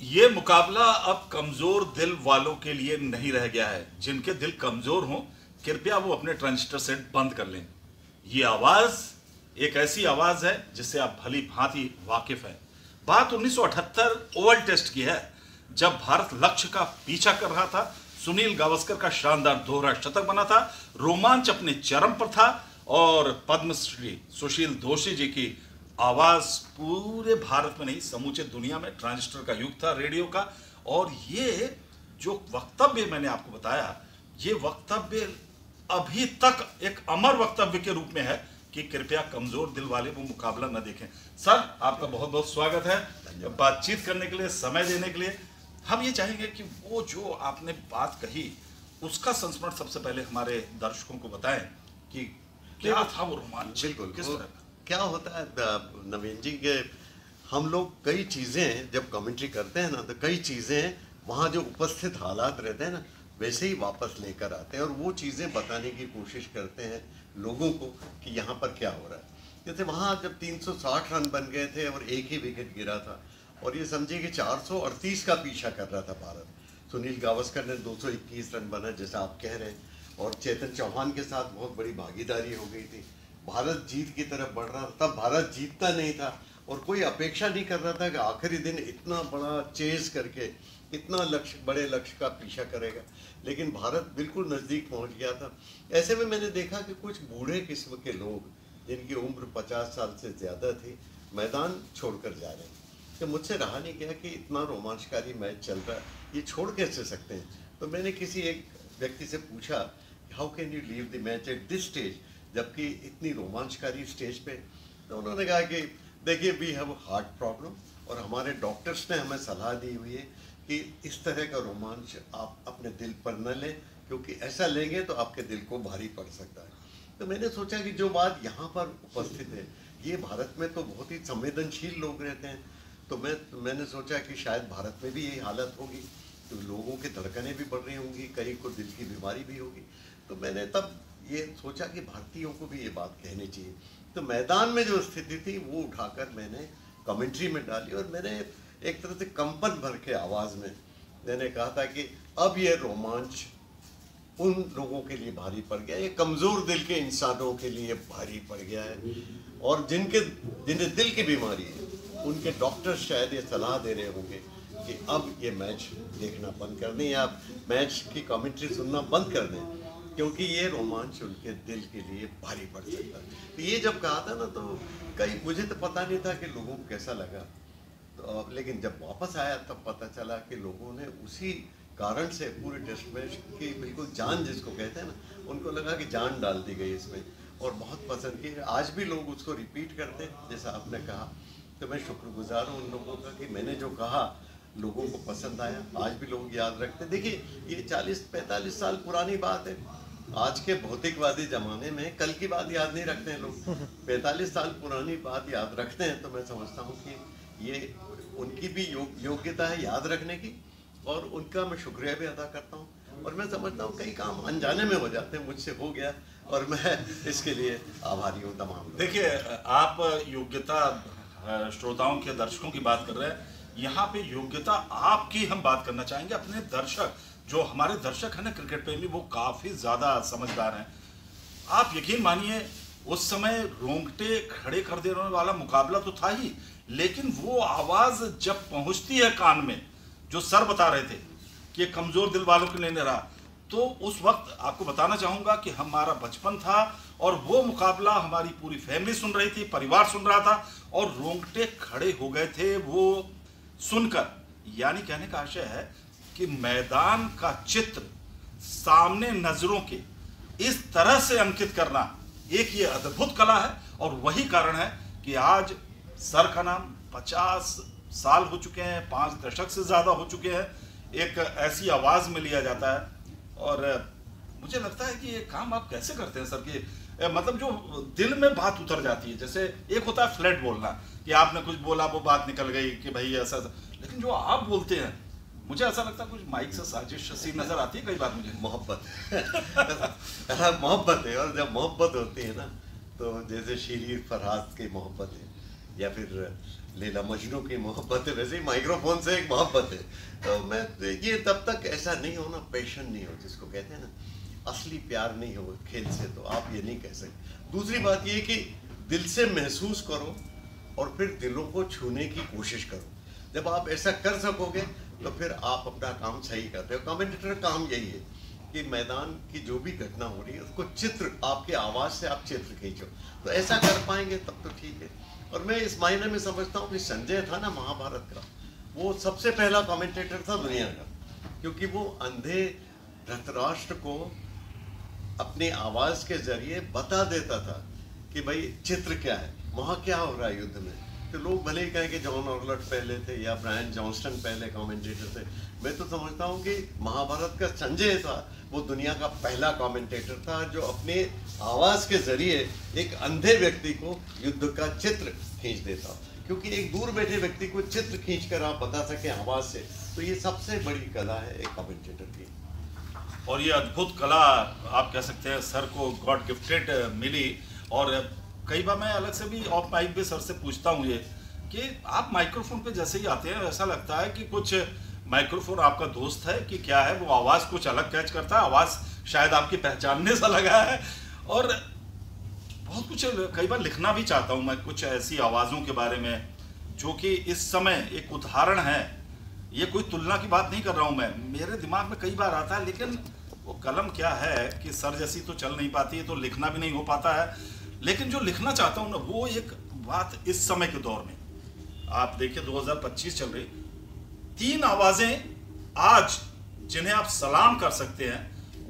ये मुकाबला अब कमजोर दिल वालों के लिए नहीं रह गया है। जिनके दिल कमजोर हों, कृपया वो अपने ट्रांजिस्टर सेट बंद कर लें। ये आवाज एक ऐसी आवाज है जिससे आप भली भांति वाकिफ हैं। बात 1978 ओवल टेस्ट की है, जब भारत लक्ष्य का पीछा कर रहा था। सुनील गावस्कर का शानदार दोहरा शतक बना था, रोमांच अपने चरम पर था और पद्मश्री सुशील दोषी जी की आवाज पूरे भारत में नहीं, समूचे दुनिया में ट्रांजिस्टर का युग था, रेडियो का। और ये जो वक्तव्य मैंने आपको बताया, ये वक्तव्य अभी तक एक अमर वक्तव्य के रूप में है कि कृपया कमजोर दिल वाले वो मुकाबला न देखें। सर, आपका बहुत बहुत स्वागत है बातचीत करने के लिए, समय देने के लिए। हम ये चाहेंगे कि वो जो आपने बात कही उसका संस्मरण सबसे पहले हमारे दर्शकों को बताएं कि क्या था वो रोमांच, बिल्कुल किस तरह। क्या होता है नवीन जी के, हम लोग कई चीज़ें जब कमेंट्री करते हैं ना, तो कई चीज़ें वहाँ जो उपस्थित हालात रहते हैं ना, वैसे ही वापस लेकर आते हैं और वो चीज़ें बताने की कोशिश करते हैं लोगों को कि यहाँ पर क्या हो रहा है। जैसे वहाँ जब 360 रन बन गए थे और एक ही विकेट गिरा था, और ये समझिए कि 438 का पीछा कर रहा था भारत। सुनील गावस्कर ने 221 रन बना जैसा आप कह रहे हैं, और चेतन चौहान के साथ बहुत बड़ी भागीदारी हो गई थी। भारत जीत की तरफ बढ़ रहा था, तब भारत जीतता नहीं था और कोई अपेक्षा नहीं कर रहा था कि आखिरी दिन इतना बड़ा चेज करके इतना लक्ष्य, बड़े लक्ष्य का पीछा करेगा। लेकिन भारत बिल्कुल नज़दीक पहुंच गया था। ऐसे में मैंने देखा कि कुछ बूढ़े किस्म के लोग जिनकी उम्र 50 साल से ज़्यादा थी, मैदान छोड़कर जा रहे हैं। तो मुझसे रहा नहीं गया कि इतना रोमांचकारी मैच चल रहा है, ये छोड़ कैसे सकते हैं। तो मैंने किसी एक व्यक्ति से पूछा, how can you leave the match at this stage, जबकि इतनी रोमांचकारी स्टेज पे। तो उन्होंने कहा कि देखिए, वी हैव हार्ट प्रॉब्लम और हमारे डॉक्टर्स ने हमें सलाह दी हुई है कि इस तरह का रोमांच आप अपने दिल पर न लें, क्योंकि ऐसा लेंगे तो आपके दिल को भारी पड़ सकता है। तो मैंने सोचा कि जो बात यहाँ पर उपस्थित है, ये भारत में तो बहुत ही संवेदनशील लोग रहते हैं, तो मैंने सोचा कि शायद भारत में भी यही हालत होगी, तो लोगों की धड़कनें भी बढ़ रही होंगी, कई को दिल की बीमारी भी होगी। तो मैंने तब ये सोचा कि भारतीयों को भी ये बात कहनी चाहिए। तो मैदान में जो स्थिति थी वो उठाकर मैंने कमेंट्री में डाली और मैंने एक तरह से कंपन भर के आवाज़ में मैंने कहा था कि अब ये रोमांच उन लोगों के लिए भारी पड़ गया, ये कमज़ोर दिल के इंसानों के लिए भारी पड़ गया है, और जिन्हें दिल की बीमारी है उनके डॉक्टर शायद ये सलाह दे रहे होंगे कि अब ये मैच देखना बंद कर दें या मैच की कमेंट्री सुनना बंद कर दें, क्योंकि ये रोमांच उनके दिल के लिए भारी पड़ सकता है। तो ये जब कहा था ना, तो मुझे तो पता नहीं था कि लोगों को कैसा लगा, तो लेकिन जब वापस आया तब पता चला कि लोगों ने उसी कारण से पूरे टेस्ट मैच की बिल्कुल जान, जिसको कहते हैं ना, उनको लगा कि जान डाल दी गई इसमें, और बहुत पसंद की। आज भी लोग उसको रिपीट करते हैं जैसा आपने कहा। तो मैं शुक्रगुजार हूँ उन लोगों का कि मैंने जो कहा लोगों को पसंद आया, आज भी लोग याद रखते हैं। देखिए, ये 40-45 साल पुरानी बात है। आज के भौतिकवादी जमाने में कल की बात याद नहीं रखते हैं लोग, 45 साल पुरानी बात याद रखते हैं। तो मैं समझता हूँ कि ये उनकी भी योग्यता है याद रखने की, और उनका मैं शुक्रिया भी अदा करता हूँ। और मैं समझता हूँ कई काम अनजाने में हो जाते हैं, मुझसे हो गया और मैं इसके लिए आभारी हूँ तमाम। देखिए, आप योग्यता, श्रोताओं के, दर्शकों की बात कर रहे हैं, यहाँ पे योग्यता आपकी हम बात करना चाहेंगे। अपने दर्शक, जो हमारे दर्शक हैं ना क्रिकेट प्रेमी, वो काफी ज्यादा समझदार हैं। आप यकीन मानिए, उस समय रोंगटे खड़े कर देने वाला मुकाबला तो था ही, लेकिन वो आवाज जब पहुंचती है कान में, जो सर बता रहे थे कि कमजोर दिल वालों के लिए नहीं रहा, तो उस वक्त आपको बताना चाहूंगा कि हमारा बचपन था और वो मुकाबला हमारी पूरी फैमिली सुन रही थी, परिवार सुन रहा था, और रोंगटे खड़े हो गए थे वो सुनकर। यानी कहने का आशय है कि मैदान का चित्र सामने नजरों के इस तरह से अंकित करना एक ये अद्भुत कला है, और वही कारण है कि आज सर का नाम 50 साल हो चुके हैं, 5 दशक से ज्यादा हो चुके हैं, एक ऐसी आवाज में लिया जाता है। और मुझे लगता है कि ये काम आप कैसे करते हैं सर, कि मतलब जो दिल में बात उतर जाती है। जैसे एक होता है फ्लैट बोलना, कि आपने कुछ बोला, वो बात निकल गई कि भाई ऐसा, लेकिन जो आप बोलते हैं, मुझे ऐसा लगता है कुछ माइक से साजिश सी नजर आती है कई बार मुझे। मोहब्बत मोहब्बत है, और जब मोहब्बत होती है ना, तो जैसे शीरीर फरहाद की मोहब्बत है, या फिर लैला मजनू की मोहब्बत है, वैसे ही माइक्रोफोन से एक मोहब्बत है। तो मैं ये तब तक ऐसा नहीं हो ना, पैशन नहीं हो जिसको कहते हैं ना, असली प्यार नहीं हो खेल से, तो आप ये नहीं कह सकते। दूसरी बात ये कि दिल से महसूस करो और फिर दिलों को छूने की कोशिश करो। जब आप ऐसा कर सकोगे तो फिर आप अपना काम सही करते हो। कमेंटेटर का काम यही है कि मैदान की जो भी घटना हो रही है उसको चित्र, आपके आवाज़ से आप चित्र खींचो, तो ऐसा कर पाएंगे तब तो ठीक है। और मैं इस मायने में समझता हूँ कि संजय था ना महाभारत का, वो सबसे पहला कमेंटेटर था दुनिया का, क्योंकि वो अंधे धृतराष्ट्र को अपनी आवाज़ के जरिए बता देता था कि भाई चित्र क्या है, वहाँ क्या हो रहा है युद्ध में। तो लोग भले ही कहें कि जॉन ऑर्लट पहले थे या ब्रायन जॉनस्टन पहले कमेंटेटर थे, मैं तो समझता हूँ कि महाभारत का संजय था, वो दुनिया का पहला कमेंटेटर था जो अपने आवाज़ के जरिए एक अंधे व्यक्ति को युद्ध का चित्र खींच देता। क्योंकि एक दूर बैठे व्यक्ति को चित्र खींचकर आप बता सकें आवाज़ से, तो ये सबसे बड़ी कला है एक कमेंटेटर की। और ये अद्भुत कला आप कह सकते हैं सर को गॉड गिफ्टेड मिली। और कई बार मैं अलग से भी ऑफ माइक पे सर से पूछता हूँ ये कि आप माइक्रोफोन पे जैसे ही आते हैं ऐसा लगता है कि कुछ माइक्रोफोन आपका दोस्त है कि क्या है, वो आवाज़ कुछ अलग कैच करता है, आवाज़ शायद आपकी पहचानने सा लगा है। और बहुत कुछ कई बार लिखना भी चाहता हूँ मैं कुछ ऐसी आवाज़ों के बारे में जो कि इस समय एक उदाहरण है। ये कोई तुलना की बात नहीं कर रहा हूँ मैं, मेरे दिमाग में कई बार आता है, लेकिन वो कलम क्या है कि सर जैसी तो चल नहीं पाती है, तो लिखना भी नहीं हो पाता है। लेकिन जो लिखना चाहता हूँ ना, वो एक बात इस समय के दौर में आप देखिए 2025 चल रही, 3 आवाज़ें आज जिन्हें आप सलाम कर सकते हैं,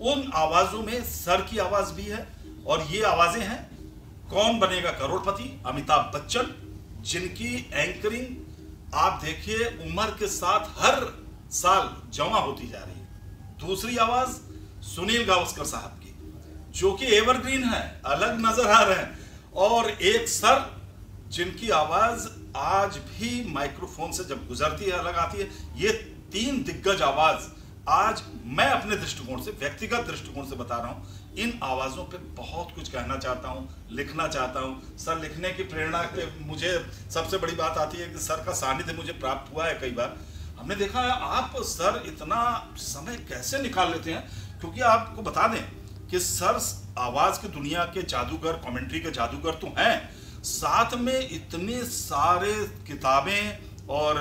उन आवाज़ों में सर की आवाज़ भी है। और ये आवाज़ें हैं कौन बनेगा करोड़पति, अमिताभ बच्चन, जिनकी एंकरिंग आप देखिए उम्र के साथ हर साल जमा होती जा रही है। दूसरी आवाज़ सुनील गावस्कर साहब की, जो कि एवरग्रीन है, अलग नजर आ रहे हैं। और एक सर जिनकी आवाज आज भी माइक्रोफोन से जब गुजरती है अलग आती है। ये 3 दिग्गज आवाज आज मैं अपने दृष्टिकोण से, व्यक्तिगत दृष्टिकोण से बता रहा हूं, इन आवाजों पे बहुत कुछ कहना चाहता हूं, लिखना चाहता हूं। सर लिखने की प्रेरणा के मुझे सबसे बड़ी बात आती है कि सर का सानिध्य मुझे प्राप्त हुआ है कई बार। हमने देखा है आप सर इतना समय कैसे निकाल लेते हैं, क्योंकि आपको बता दें कि सर आवाज की दुनिया के जादूगर, कमेंट्री के जादूगर तो हैं, साथ में इतने सारे किताबें और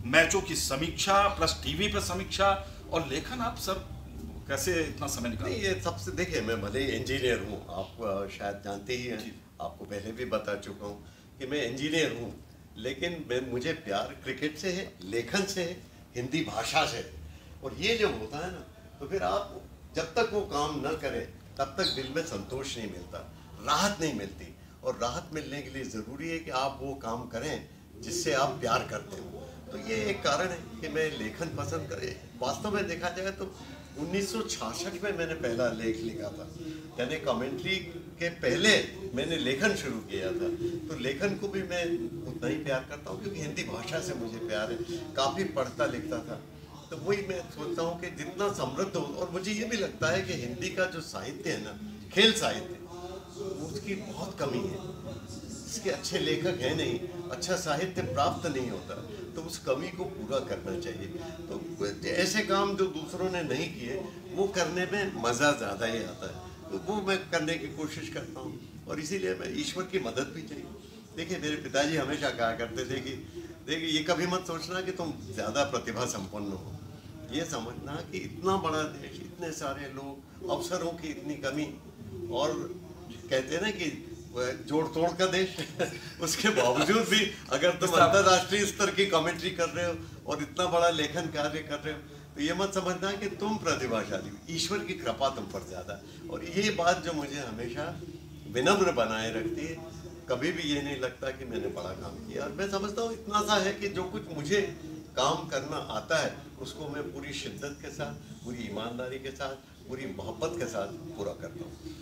मैचों की समीक्षा प्लस टीवी पे समीक्षा और लेखन। आप सर कैसे इतना समय निकालते हैं? ये सबसे, देखिए मैं भले ही इंजीनियर हूँ, आप शायद जानते ही हैं, आपको पहले भी बता चुका हूँ कि मैं इंजीनियर हूँ, लेकिन मुझे प्यार क्रिकेट से है, लेखन से है, हिंदी भाषा से है। और ये जब होता है ना, तो फिर आप जब तक वो काम न करें तब तक दिल में संतोष नहीं मिलता, राहत नहीं मिलती। और राहत मिलने के लिए ज़रूरी है कि आप वो काम करें जिससे आप प्यार करते हो। तो ये एक कारण है कि मैं लेखन पसंद करें। वास्तव में देखा जाए तो 1966 में मैंने पहला लेख लिखा था, यानी कमेंट्री के पहले मैंने लेखन शुरू किया था। तो लेखन को भी मैं उतना ही प्यार करता हूँ, क्योंकि हिंदी भाषा से मुझे प्यार है, काफ़ी पढ़ता लिखता था। तो वही मैं सोचता हूँ कि जितना समृद्ध हो, और मुझे ये भी लगता है कि हिंदी का जो साहित्य है ना, खेल साहित्य, उसकी बहुत कमी है। इसके अच्छे लेखक हैं नहीं, अच्छा साहित्य प्राप्त नहीं होता, तो उस कमी को पूरा करना चाहिए। तो ऐसे काम जो दूसरों ने नहीं किए वो करने में मज़ा ज़्यादा ही आता है, तो वो मैं करने की कोशिश करता हूँ। और इसीलिए मैं ईश्वर की मदद भी चाहिए। देखिए मेरे पिताजी हमेशा कहा करते थे कि देखिए ये कभी मत सोचना कि तुम ज़्यादा प्रतिभा संपन्न हो, ये समझना कि इतना बड़ा देश, इतने सारे लोग, अवसरों की इतनी कमी, और कहते हैं ना कि जोड़ तोड़ का देश उसके बावजूद भी अगर तुम अंतर्राष्ट्रीय स्तर की कमेंट्री कर रहे हो और इतना बड़ा लेखन कार्य कर रहे हो, तो ये मत समझना कि तुम प्रतिभाशाली, ईश्वर की कृपा तुम पर ज़्यादा। और ये बात जो मुझे हमेशा विनम्र बनाए रखती है, कभी भी ये नहीं लगता कि मैंने बड़ा काम किया। और मैं समझता हूँ इतना सा है कि जो कुछ मुझे काम करना आता है उसको मैं पूरी शिद्दत के साथ, पूरी ईमानदारी के साथ, पूरी मोहब्बत के साथ पूरा करता हूँ।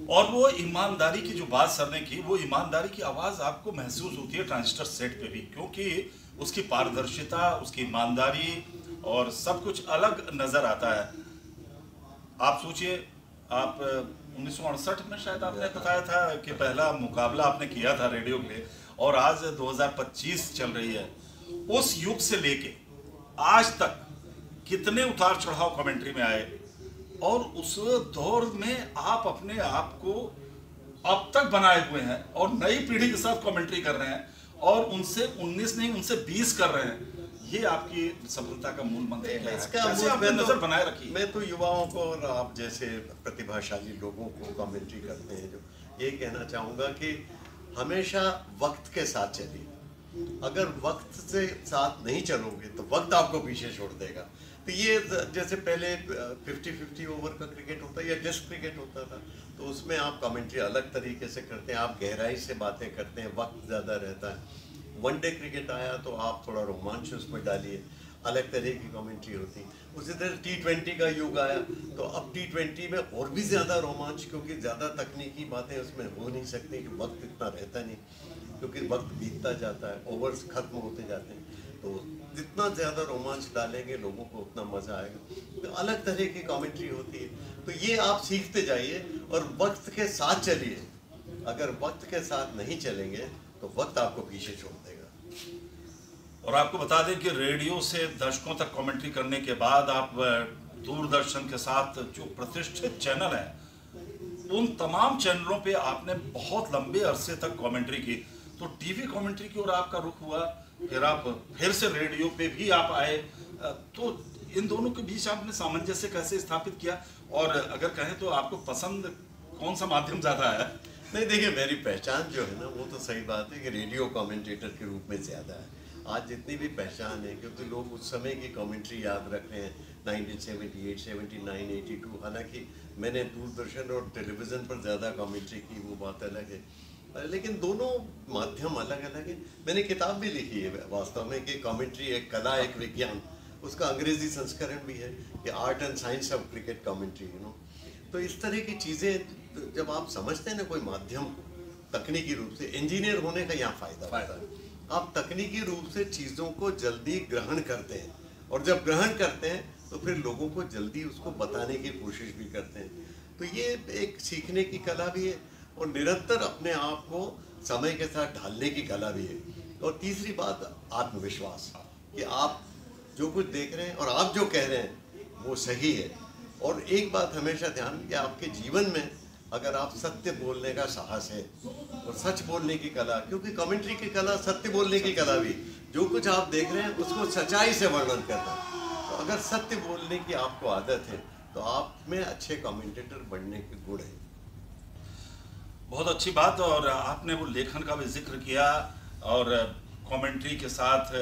और वो ईमानदारी की जो बात सर ने की, वो ईमानदारी की आवाज़ आपको महसूस होती है ट्रांजिस्टर सेट पे भी, क्योंकि उसकी पारदर्शिता, उसकी ईमानदारी और सब कुछ अलग नज़र आता है। आप सोचिए, आप 1968 में शायद आपने बताया था कि पहला मुकाबला आपने किया था रेडियो के लिए, और आज 2025 चल रही है, उस युग से लेके आज तक कितने उतार चढ़ाव कमेंट्री में आए, और उस दौर में आप अपने आप को अब तक बनाए हुए हैं और नई पीढ़ी के साथ कमेंट्री कर रहे हैं, और उनसे 19 नहीं उनसे 20 कर रहे हैं। ये आपकी सफलता का मूल मंत्र क्या है? कैसे आपने नजर बनाए रखी? मैं तो युवाओं को और आप जैसे प्रतिभाशाली लोगों को कमेंट्री करते हैं जो ये कहना चाहूँगा कि हमेशा वक्त के साथ चलिए। अगर वक्त से साथ नहीं चलोगे तो वक्त आपको पीछे छोड़ देगा। तो ये जैसे पहले 50-50 ओवर का क्रिकेट होता या टेस्ट क्रिकेट होता था, तो उसमें आप कमेंट्री अलग तरीके से करते हैं, आप गहराई से बातें करते हैं, वक्त ज़्यादा रहता है। वनडे क्रिकेट आया तो आप थोड़ा रोमांच उसमें डालिए, अलग तरह की कमेंट्री होती। उसी तरह T20 का युग आया तो अब T20 में और भी ज़्यादा रोमांच, क्योंकि ज़्यादा तकनीकी बातें उसमें हो नहीं सकती, कि वक्त इतना रहता नहीं, क्योंकि वक्त बीतता जाता है, ओवर्स खत्म होते जाते हैं। तो जितना ज़्यादा रोमांच डालेंगे लोगों को उतना मज़ा आएगा। तो अलग तरह की कमेंट्री होती है, तो ये आप सीखते जाइए और वक्त के साथ चलिए। अगर वक्त के साथ नहीं चलेंगे तो वक्त आपको पीछे छोड़ देगा। और आपको बता दें कि रेडियो से दर्शकों तक कमेंट्री करने के बाद आप दूरदर्शन के साथ जो प्रतिष्ठित चैनल है उन तमाम चैनलों पे आपने बहुत लंबे अरसे तक कमेंट्री की, तो टीवी कमेंट्री की ओर आपका रुख हुआ, फिर आप फिर से रेडियो पे भी आप आए, तो इन दोनों के बीच आपने सामंजस्य कैसे स्थापित किया? और अगर कहें तो आपको पसंद कौन सा माध्यम ज्यादा है? नहीं देखिए, मेरी पहचान जो है ना वो तो सही बात है कि रेडियो कमेंटेटर के रूप में ज़्यादा है। आज जितनी भी पहचान है, क्योंकि लोग उस समय की कमेंट्री याद रख रहे हैं 1978, 79, 82। हालांकि मैंने दूरदर्शन और टेलीविज़न पर ज़्यादा कमेंट्री की, वो बात अलग है, लेकिन दोनों माध्यम अलग अलग है। मैंने किताब भी लिखी है वास्तव में कि कमेंट्री एक कला एक विज्ञान, उसका अंग्रेजी संस्करण भी है कि art and science of cricket commentary, तो इस तरह की चीज़ें जब आप समझते हैं ना कोई माध्यम तकनीकी रूप से, इंजीनियर होने का यहाँ फ़ायदा होता है। आप तकनीकी रूप से चीज़ों को जल्दी ग्रहण करते हैं, और जब ग्रहण करते हैं तो फिर लोगों को जल्दी उसको बताने की कोशिश भी करते हैं। तो ये एक सीखने की कला भी है, और निरंतर अपने आप को समय के साथ ढालने की कला भी है। और तीसरी बात आत्मविश्वास, कि आप जो कुछ देख रहे हैं और आप जो कह रहे हैं वो सही है। और एक बात हमेशा ध्यान कि आपके जीवन में अगर आप सत्य बोलने का साहस है और सच बोलने की कला, क्योंकि कमेंट्री की कला सत्य बोलने की कला भी, जो कुछ आप देख रहे हैं उसको सच्चाई से वर्णन करना। तो अगर सत्य बोलने की आपको आदत है तो आप में अच्छे कमेंटेटर बनने के गुण हैं। बहुत अच्छी बात। और आपने वो लेखन का भी जिक्र किया, और कमेंट्री के साथ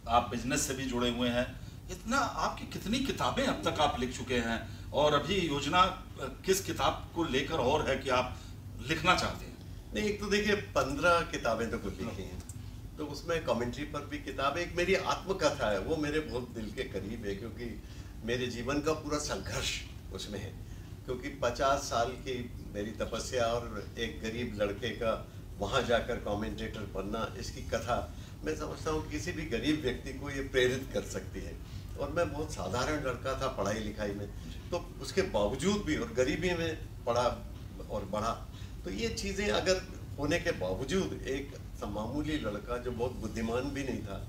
आप बिजनेस से भी जुड़े हुए हैं। इतना आपकी कितनी किताबें अब तक आप लिख चुके हैं, और अभी योजना किस किताब को लेकर और है कि आप लिखना चाहते हैं? नहीं, एक तो देखिए 15 किताबें तो कुछ लिखी हैं, तो उसमें कमेंट्री पर भी किताब है। एक मेरी आत्मकथा है, वो मेरे बहुत दिल के करीब है, क्योंकि मेरे जीवन का पूरा संघर्ष उसमें है। क्योंकि 50 साल की मेरी तपस्या और एक गरीब लड़के का वहाँ जाकर कमेंटेटर बनना, इसकी कथा मैं समझता हूँ किसी भी गरीब व्यक्ति को ये प्रेरित कर सकती है। और मैं बहुत साधारण लड़का था पढ़ाई लिखाई में, तो उसके बावजूद भी, और गरीबी में पढ़ा और बढ़ा, तो ये चीज़ें अगर होने के बावजूद एक मामूली लड़का जो बहुत बुद्धिमान भी नहीं था,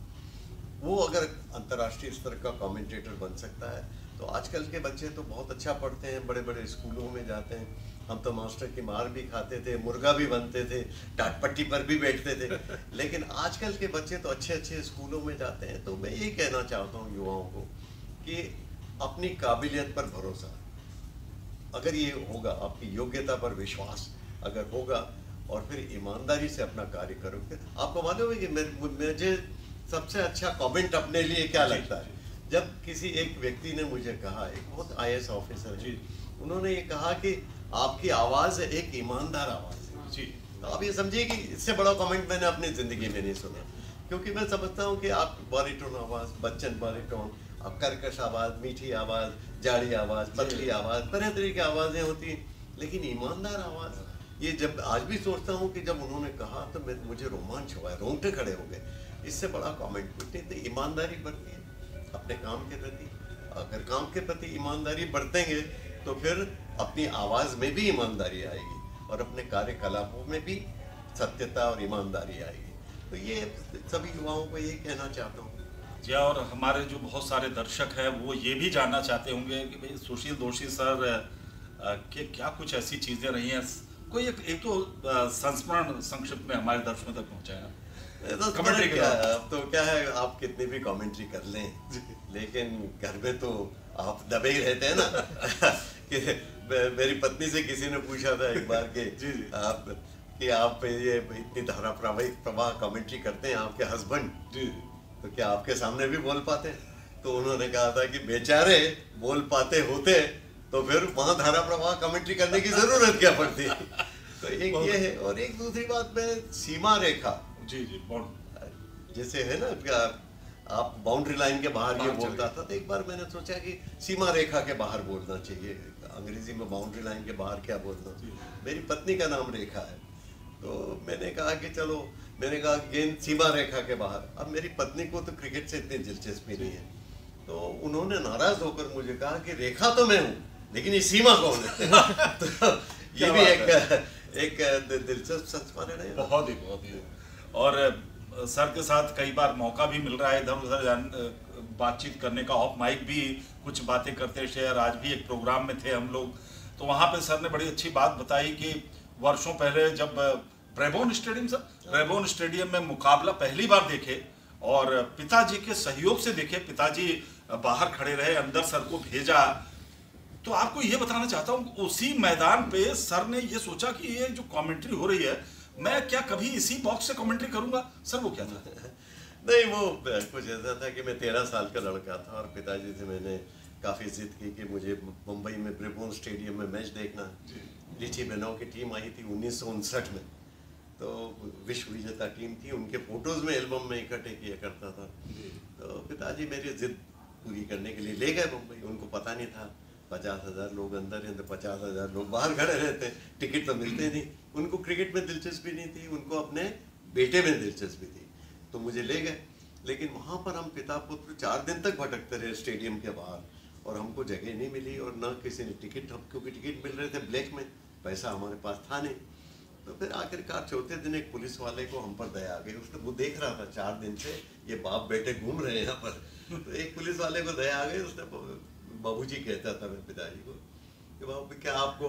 वो अगर अंतर्राष्ट्रीय स्तर का कमेंटेटर बन सकता है, तो आजकल के बच्चे तो बहुत अच्छा पढ़ते हैं, बड़े बड़े स्कूलों में जाते हैं। हम तो मास्टर की मार भी खाते थे, मुर्गा भी बनते थे, टाटपट्टी पर भी बैठते थे, लेकिन आजकल के बच्चे तो अच्छे अच्छे स्कूलों में जाते हैं। तो मैं यही कहना चाहता हूँ युवाओं को कि अपनी काबिलियत पर भरोसा, अगर ये होगा, आपकी योग्यता पर विश्वास अगर होगा, और फिर ईमानदारी से अपना कार्य करोगे, आपको मालूम है कि मुझे सबसे अच्छा कमेंट अपने लिए क्या लगता है? जब किसी एक व्यक्ति ने मुझे कहा, एक बहुत IAS ऑफिसर जी, उन्होंने ये कहा कि आपकी आवाज़ एक ईमानदार आवाज़ है जी। तो आप ये समझिए कि इससे बड़ा कमेंट मैंने अपनी ज़िंदगी में नहीं सुना, क्योंकि मैं समझता हूँ कि आप बारीटोन आवाज़, बच्चन बारीटोन, आप कर्कश आवाज़, मीठी आवाज़, जाड़ी आवाज़, पतली आवाज़, तरह तरह की आवाज़ें होती हैं, लेकिन ईमानदार आवाज़, ये जब आज भी सोचता हूँ कि जब उन्होंने कहा तो मुझे रोमांच हुआ, रोंगटे खड़े हो गए। इससे बड़ा कमेंट कुछ नहीं। तो ईमानदारी बरती है अपने काम के प्रति, अगर काम के प्रति ईमानदारी बरतेंगे तो फिर अपनी आवाज़ में भी ईमानदारी आएगी, और अपने कार्यकलापों में भी सत्यता और ईमानदारी आएगी। तो ये सभी युवाओं को ये कहना चाहता हूँ। जी, और हमारे जो बहुत सारे दर्शक हैं वो ये भी जानना चाहते होंगे कि भाई सुशील दोषी सर के क्या कुछ ऐसी चीज़ें रही हैं, कोई एक तो संस्मरण संक्षिप्त में हमारे दर्शकों तक पहुँचाएगा। तो कमेंट्री क्या, अब तो क्या है, आप कितनी भी कमेंट्री कर लें, लेकिन घर में तो आप दबे ही रहते हैं ना। कि मेरी पत्नी से किसी ने पूछा था एक बार कि आप ये इतनी धारा प्रवाह कमेंट्री करते हैं, आपके हस्बैंड तो क्या आपके सामने भी बोल पाते? तो उन्होंने कहा था कि बेचारे बोल पाते होते तो फिर वहां धारा प्रवाह कमेंट्री करने की जरूरत क्या पड़ती। तो एक ये है, और एक दूसरी बात में सीमा रेखा, जी जैसे है ना, क्या आप बाउंड्री लाइन के बाहर ये बोलता था, तो एक बार मैंने सोचा कि सीमा रेखा के बाहर बोलना चाहिए। अंग्रेजी में बाउंड्री लाइन के बाहर क्या बोलना। मेरी पत्नी का नाम रेखा है, तो मैंने कहा कि चलो, मैंने कहा गेंद सीमा रेखा के बाहर। अब मेरी पत्नी को तो क्रिकेट से इतनी दिलचस्पी नहीं है, तो उन्होंने नाराज होकर मुझे कहा कि रेखा तो मैं हूँ, लेकिन ये सीमा कौन है? तो ये भी एक दिलचस्प संस्मरण है। बहुत ही। और सर के साथ कई बार मौका भी मिल रहा है इधर उधर बातचीत करने का, ऑफ माइक भी कुछ बातें करते शेयर। आज भी एक प्रोग्राम में थे हम लोग, तो वहाँ पे सर ने बड़ी अच्छी बात बताई कि वर्षों पहले जब ब्रेबोर्न स्टेडियम में मुकाबला पहली बार देखे और पिताजी के सहयोग से देखे, पिताजी बाहर खड़े रहे, अंदर सर को भेजा। तो आपको ये बताना चाहता हूँ, उसी मैदान पे सर ने ये सोचा कि ये जो कमेंट्री हो रही है, मैं क्या कभी इसी बॉक्स से कमेंट्री करूंगा? सर वो क्या था? नहीं, वो कुछ ऐसा था कि मैं 13 साल का लड़का था और पिताजी से मैंने काफ़ी जिद की कि मुझे मुंबई में ब्रेबोर्न स्टेडियम में मैच देखना है। रिची बेनोव की टीम आई थी 1959 में, तो विश्व विजेता टीम थी। उनके फोटोज़ में एल्बम में इकट्ठे किया करता था। तो पिताजी मेरी जिद पूरी करने के लिए ले गए मुंबई। उनको पता नहीं था 50,000 लोग अंदर हैं तो 50,000 लोग बाहर खड़े रहते हैं, टिकट तो मिलते नहीं। उनको क्रिकेट में दिलचस्पी नहीं थी, उनको अपने बेटे में दिलचस्पी थी, तो मुझे ले गए। लेकिन वहाँ पर हम पिता पुत्र 4 दिन तक भटकते रहे स्टेडियम के बाहर, और हमको जगह नहीं मिली और न किसी ने टिकट, हम क्योंकि टिकट मिल रहे थे ब्लैक में, पैसा हमारे पास था नहीं। तो फिर आखिरकार चौथे दिन एक पुलिस वाले को हम पर दया आ गई। उसने, वो देख रहा था 4 दिन से ये बाप बेटे घूम रहे हैं यहाँ पर, तो एक पुलिस वाले को दया आ गई। उसने, बाबूजी कहता था मेरे पिताजी को कि बाबू क्या आपको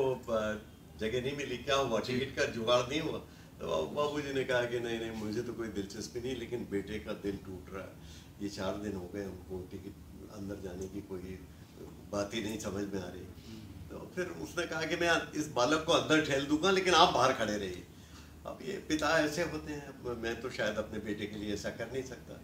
जगह नहीं मिली, क्या हुआ, टिकट का जुगाड़ नहीं हुआ? तो बाबूजी ने कहा कि नहीं, मुझे तो कोई दिलचस्पी नहीं, लेकिन बेटे का दिल टूट रहा है। ये 4 दिन हो गए हमको टिकट अंदर जाने की कोई बात ही नहीं समझ में आ रही। तो फिर उसने कहा कि मैं इस बालक को अंदर ठेल दूंगा, लेकिन आप बाहर खड़े रहिए। अब ये पिता ऐसे होते हैं, मैं तो शायद अपने बेटे के लिए ऐसा कर नहीं सकता,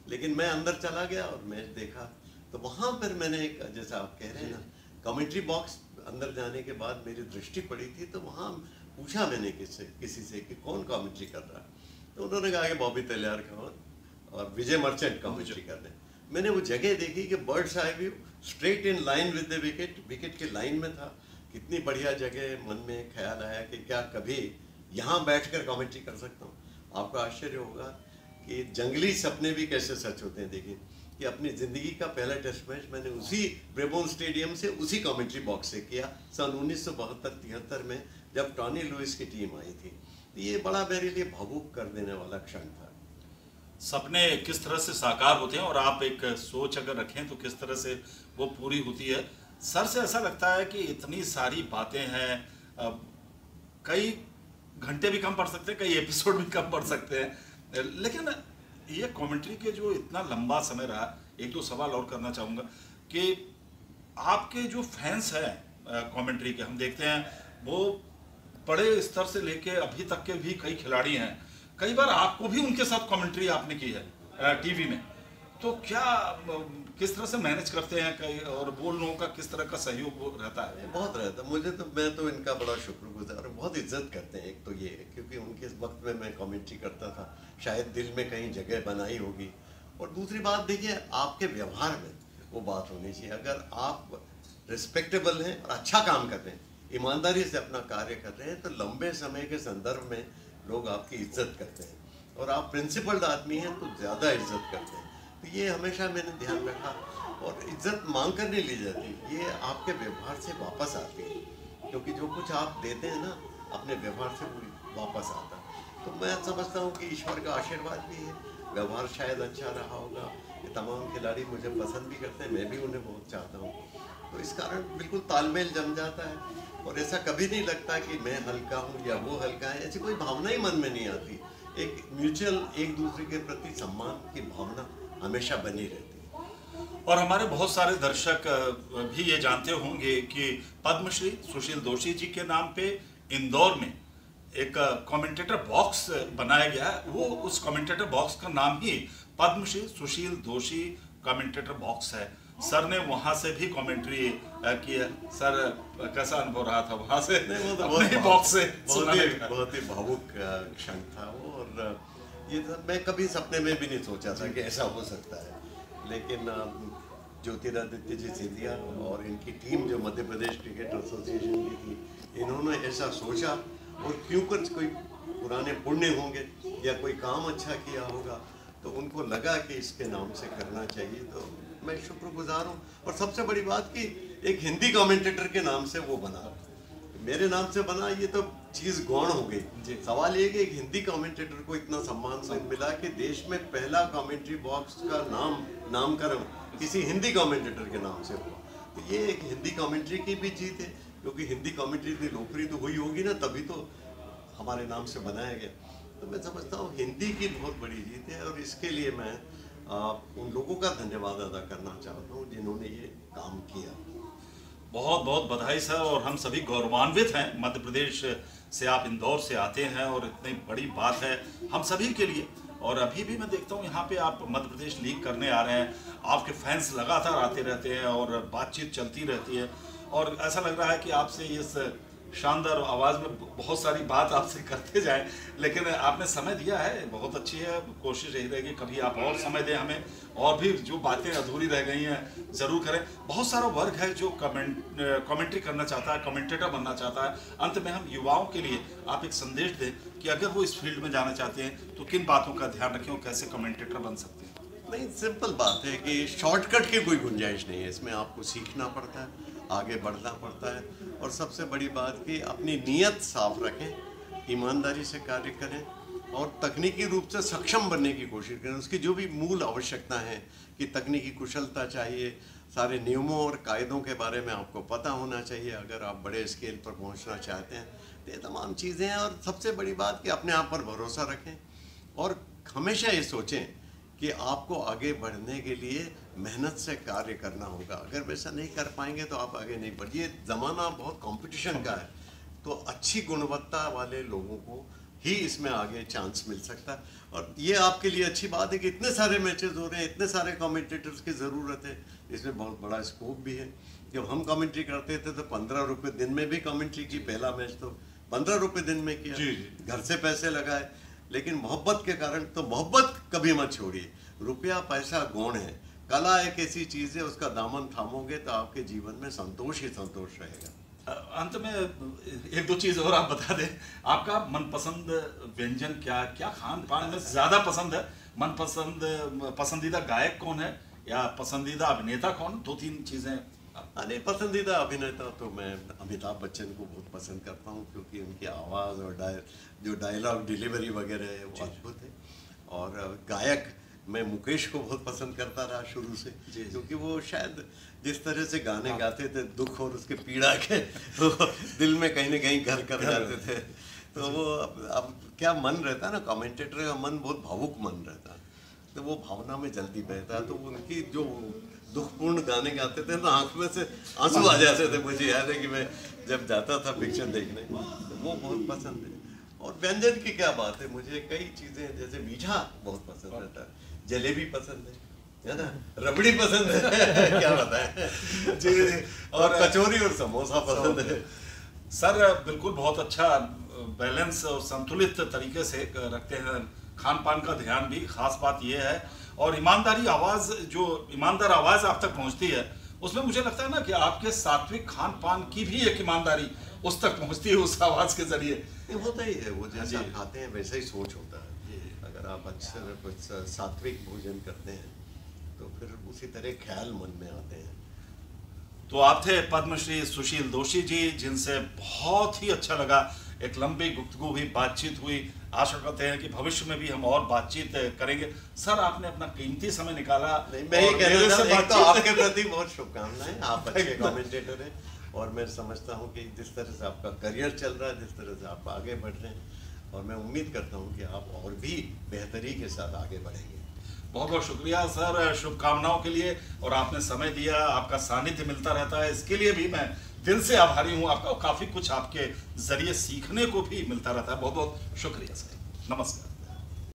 लेकिन मैं अंदर चला गया और मैच देखा। तो वहाँ पर मैंने एक, जैसा आप कह रहे हैं ना, कमेंट्री बॉक्स अंदर जाने के बाद मेरी दृष्टि पड़ी थी, तो वहाँ पूछा मैंने किसी से कि कौन कमेंट्री कर रहा है? तो उन्होंने कहा कि बॉबी तैयार और विजय मर्चेंट कमेंट्री कर रहे हैं। मैंने वो जगह देखी कि birds eye view, straight in line with the wicket, wicket के लाइन में था। कितनी बढ़िया जगह, मन में ख्याल आया कि क्या कभी यहाँ बैठकर कमेंट्री कर सकता हूँ। आपको आश्चर्य होगा कि जंगली सपने भी कैसे सच होते हैं। देखिए कि अपनी ज़िंदगी का पहला टेस्ट मैच मैंने उसी ब्रेबोर्न स्टेडियम से, उसी कमेंट्री बॉक्स से किया, सन 1972-73 में, जब टॉनी लुइस की टीम आई थी। तो ये बड़ा मेरे लिए भावुक कर देने वाला क्षण था। सपने किस तरह से साकार होते हैं और आप एक सोच अगर रखें तो किस तरह से वो पूरी होती है। सर से ऐसा लगता है कि इतनी सारी बातें हैं, कई घंटे भी कम पढ़ सकते हैं, कई एपिसोड भी कम पढ़ सकते हैं, लेकिन ये कमेंट्री के जो इतना लंबा समय रहा, एक दो सवाल और करना चाहूँगा कि आपके जो फैंस हैं कमेंट्री के, हम देखते हैं वो बड़े स्तर से लेके अभी तक के भी कई खिलाड़ी हैं, कई बार आपको भी उनके साथ कमेंट्री आपने की है टीवी में, तो क्या किस तरह से मैनेज करते हैं कई, और वो लोगों का किस तरह का सहयोग रहता है? बहुत रहता है मुझे, तो मैं तो इनका बड़ा शुक्रगुजार और बहुत इज्जत करते हैं। एक तो ये क्योंकि उनके इस वक्त में मैं कमेंट्री करता था, शायद दिल में कहीं जगह बनाई होगी। और दूसरी बात देखिए, आपके व्यवहार में वो बात होनी चाहिए। अगर आप रिस्पेक्टेबल हैं और अच्छा काम कर रहे हैं, ईमानदारी से अपना कार्य कर रहे हैं, तो लंबे समय के संदर्भ में लोग आपकी इज्जत करते हैं, और आप प्रिंसिपल्ड आदमी हैं तो ज़्यादा इज्जत करते हैं। तो ये हमेशा मैंने ध्यान रखा, और इज्जत मांग कर नहीं ली जाती, ये आपके व्यवहार से वापस आती है, क्योंकि जो कुछ आप देते हैं ना अपने व्यवहार से वो वापस आता है। तो मैं समझता हूँ कि ईश्वर का आशीर्वाद भी है, व्यवहार शायद अच्छा रहा होगा, ये तमाम खिलाड़ी मुझे पसंद भी करते हैं, मैं भी उन्हें बहुत चाहता हूँ, तो इस कारण बिल्कुल तालमेल जम जाता है। और ऐसा कभी नहीं लगता कि मैं हल्का हूँ या वो हल्का है, ऐसी कोई भावना ही मन में नहीं आती। एक म्यूचुअल एक दूसरे के प्रति सम्मान की भावना हमेशा बनी रहती है। और हमारे बहुत सारे दर्शक भी ये जानते होंगे कि पद्मश्री सुशील दोषी जी के नाम पे इंदौर में एक कमेंटेटर बॉक्स बनाया गया है। वो उस कमेंटेटर बॉक्स का नाम ही पद्मश्री सुशील दोषी कमेंटेटर बॉक्स है। सर ने वहां से भी कमेंट्री की है। सर कैसा अनुभव रहा था वहां से? नहीं, वो तो अपने बॉक्स से बहुत ही भावुक क्षण था वो। और ये तो मैं कभी सपने में भी नहीं सोचा था कि ऐसा हो सकता है, लेकिन ज्योतिरादित्य जी सिंधिया और इनकी टीम जो मध्य प्रदेश क्रिकेट एसोसिएशन की थी, इन्होंने ऐसा सोचा, और क्यों कर कोई पुराने पुण्य होंगे या कोई काम अच्छा किया होगा, तो उनको लगा कि इसके नाम से करना चाहिए। तो मैं शुक्रगुजार हूँ। और सबसे बड़ी बात कि एक हिंदी कमेंटेटर के नाम से वो बना, मेरे नाम से बना, ये तो चीज़ गौण हो गई। सवाल ये कि एक हिंदी कमेंटेटर को इतना सम्मान से मिला कि देश में पहला कमेंट्री बॉक्स का नामकरण किसी हिंदी कमेंटेटर के नाम से हुआ। तो ये एक हिंदी कमेंट्री की भी जीत है, क्योंकि हिंदी कमेंट्री इतनी लोकप्रिय तो हुई होगी ना, तभी तो हमारे नाम से बनाया गया। तो मैं समझता हूँ हिंदी की बहुत बड़ी जीत है, और इसके लिए मैं उन लोगों का धन्यवाद अदा करना चाहता हूँ जिन्होंने ये काम किया। बहुत बहुत बधाई सर, और हम सभी गौरवान्वित हैं। मध्य प्रदेश से आप इंदौर से आते हैं और इतनी बड़ी बात है हम सभी के लिए। और अभी भी मैं देखता हूँ यहाँ पे आप मध्य प्रदेश लीग करने आ रहे हैं, आपके फैंस लगातार आते रहते हैं और बातचीत चलती रहती है, और ऐसा लग रहा है कि आपसे इस शानदार आवाज़ में बहुत सारी बात आपसे करते जाएं। लेकिन आपने समय दिया है, बहुत अच्छी है। कोशिश यही रहेगी कभी आप और समय दें हमें, और भी जो बातें अधूरी रह गई हैं ज़रूर करें। बहुत सारा वर्ग है जो कमेंट्री करना चाहता है, कमेंटेटर बनना चाहता है। अंत में हम युवाओं के लिए आप एक संदेश दें कि अगर वो इस फील्ड में जाना चाहते हैं तो किन बातों का ध्यान रखें और कैसे कमेंटेटर बन सकते हैं। नहीं, सिंपल बात है कि शॉर्टकट की कोई गुंजाइश नहीं है इसमें। आपको सीखना पड़ता है, आगे बढ़ना पड़ता है, और सबसे बड़ी बात कि अपनी नीयत साफ रखें, ईमानदारी से कार्य करें, और तकनीकी रूप से सक्षम बनने की कोशिश करें। उसकी जो भी मूल आवश्यकता है कि तकनीकी कुशलता चाहिए, सारे नियमों और कायदों के बारे में आपको पता होना चाहिए अगर आप बड़े स्केल पर पहुंचना चाहते हैं। तो ये तमाम चीज़ें हैं। और सबसे बड़ी बात कि अपने आप पर भरोसा रखें, और हमेशा ये सोचें कि आपको आगे बढ़ने के लिए मेहनत से कार्य करना होगा। अगर वैसा नहीं कर पाएंगे तो आप आगे नहीं बढ़िए। ज़माना बहुत कंपटीशन का है, तो अच्छी गुणवत्ता वाले लोगों को ही इसमें आगे चांस मिल सकता है। और ये आपके लिए अच्छी बात है कि इतने सारे मैचेस हो रहे हैं, इतने सारे कमेंटेटर्स की ज़रूरत है, इसमें बहुत बड़ा स्कोप भी है। जब हम कमेंट्री करते थे तो 15 रुपये दिन में भी कमेंट्री की। पहला मैच तो 15 रुपये दिन में किया, घर से पैसे लगाए, लेकिन मोहब्बत के कारण। तो मोहब्बत कभी मत छोड़िए। रुपया पैसा गौण है, कला एक ऐसी चीज़ है, उसका दामन थामोगे तो आपके जीवन में संतोष ही संतोष रहेगा। अंत में एक दो चीज़ और आप बता दें, आपका मनपसंद व्यंजन क्या, क्या खान पान में ज़्यादा पसंद है? पसंदीदा गायक कौन है, या पसंदीदा अभिनेता कौन? दो तीन चीज़ें। नहीं, पसंदीदा अभिनेता तो मैं अमिताभ बच्चन को बहुत पसंद करता हूँ, क्योंकि उनकी आवाज़ और जो डायलॉग डिलीवरी वगैरह है वो अद्भुत है। और गायक मैं मुकेश को बहुत पसंद करता रहा शुरू से, क्योंकि वो शायद जिस तरह से गाने गाते थे, दुख और उसके पीड़ा के तो दिल में कहीं ना कहीं घर कर जाते थे। तो वो अब क्या मन रहता है ना, कमेंटेटर का मन बहुत भावुक मन रहता है, तो वो भावना में जल्दी बहता है। तो उनकी जो दुखपूर्ण गाने गाते थे ना, आँख में से आंसू आ जाते थे। मुझे याद है कि मैं जब जाता था पिक्चर देखने, तो वो बहुत पसंद है। और व्यंजन की क्या बात है, मुझे कई चीज़ें, जैसे मीठा बहुत पसंद रहता है, जलेबी पसंद है ना, रबड़ी पसंद है क्या बताएं जी, और कचौरी और समोसा पसंद है। सर बिल्कुल बहुत अच्छा बैलेंस और संतुलित तरीके से रखते हैं खान पान का ध्यान भी। खास बात यह है, और ईमानदारी आवाज़, जो ईमानदार आवाज़ आप तक पहुंचती है, उसमें मुझे लगता है ना कि आपके सात्विक खान पान की भी एक ईमानदारी उस तक पहुंचती है उस आवाज़ के जरिए। होता ही है, वो जैसा खाते हैं वैसा ही सोच होता है। अगर आप अक्सर कुछ सात्विक भोजन करते हैं तो फिर उसी तरह ख्याल मन में आते हैं। तो आप थे पद्मश्री सुशील दोषी जी, जिनसे बहुत ही अच्छा लगा एक लंबी गुफ्तगू हुई, बातचीत हुई। आशा करते हैं कि भविष्य में भी हम और बातचीत करेंगे। सर, आपने अपना कीमती समय निकाला। मैं ये कहना चाहता हूं, एक तो आपके प्रति बहुत शुभकामनाएं, आप अच्छे कमेंटेटर हैं और मैं समझता हूं कि जिस तरह से आपका करियर चल रहा है, जिस तरह से आप आगे बढ़ रहे हैं, और मैं उम्मीद करता हूं कि आप और भी बेहतरी के साथ आगे बढ़ेंगे। बहुत बहुत शुक्रिया सर, शुभकामनाओं के लिए। और आपने समय दिया, आपका सानिध्य मिलता रहता है, इसके लिए भी मैं दिल से आभारी हूँ आपका। और काफ़ी कुछ आपके जरिए सीखने को भी मिलता रहता है। बहुत बहुत शुक्रिया सर, नमस्कार।